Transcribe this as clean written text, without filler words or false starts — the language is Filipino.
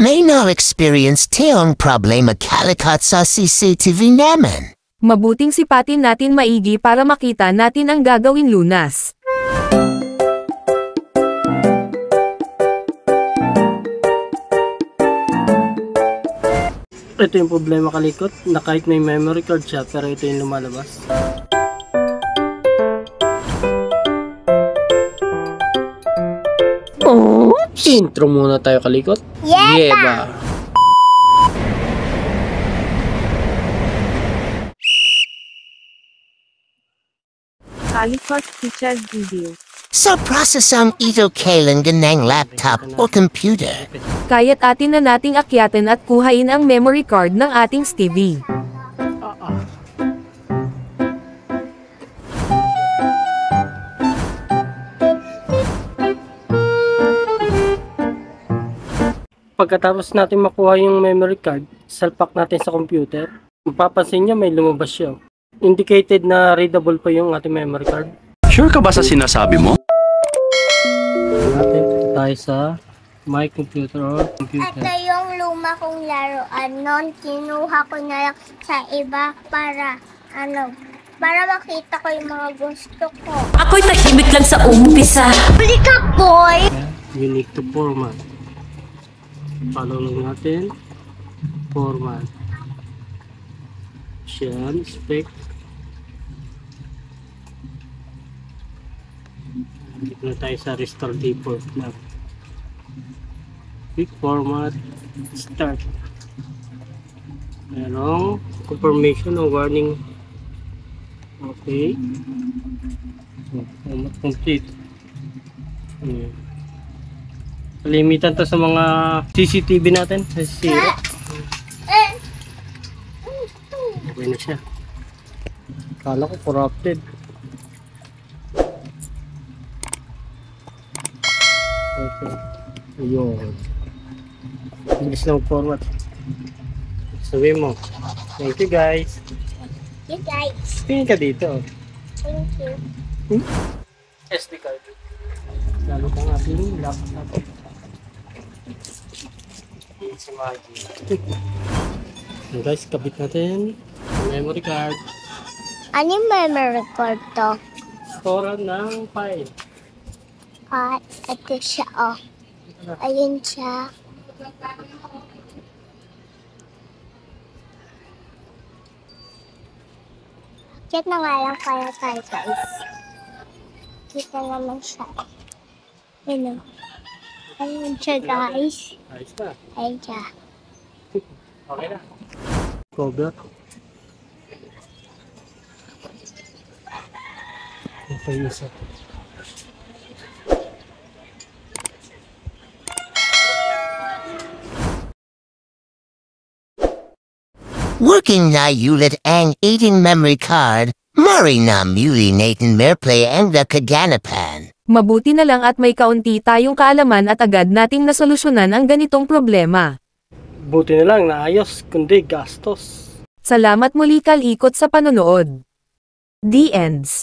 May na-experience tayong problema kalikat sa CCTV namin. Mabuting sipatin natin maigi para makita natin ang gagawin lunas. Ito yung problema kalikot, na kahit may memory card siya, pero ito yung lumalabas. Intro muna tayo kalikot. Yeba! Kalikot featured video. Sa prosesang ito kailangan ng laptop o computer. Kaya't atin na nating akyatin at kuhain ang memory card ng ating TV. Pagkatapos natin makuha yung memory card, salpak natin sa computer, mapapansin nyo may lumabas siya. Indicated na readable pa yung ating memory card. Sure ka ba sa sinasabi mo? Natin tayo sa my computer or computer. Ito yung luma kong laruan noon. Kinuha ko na lang sa iba para makita ko yung mga gusto ko. Ako'y tahimik lang sa umpisa. Huli ka, boy! Unique to format. Follow lang natin. Format. Siyan, spec. Dito na tayo sa restore default map. Quick format. Start. Merong confirmation o warning. Okay. Format complete. Limitan to sa mga CCTV natin. Zero. Okay na siya. Kala ko corrupted. Okay. Ayun. Bilis lang format. Sabihin mo. Thank you guys. You guys. Tingin ka dito. Thank you. SD card. Lalo kang ating laptop. Si Maggie. So guys, kabit natin. Memory card. Ano yung memory card to? Store ng file. Ito siya, oh. Ayun siya. Kit na nga lang kaya tayo, guys. Kita naman siya. Ayun, oh. Ayun siya, guys. Ayos na. Ayun siya. Okay na. Cover. Okay, isa. Working na ulit ang 18 memory card, mari na muli natin merplay ang the kaganapan. Mabuti na lang at may kaunti tayong kaalaman at agad nating nasolusyonan ang ganitong problema. Buti na lang naayos, kundi gastos. Salamat muli kalikot sa panonood. The ends.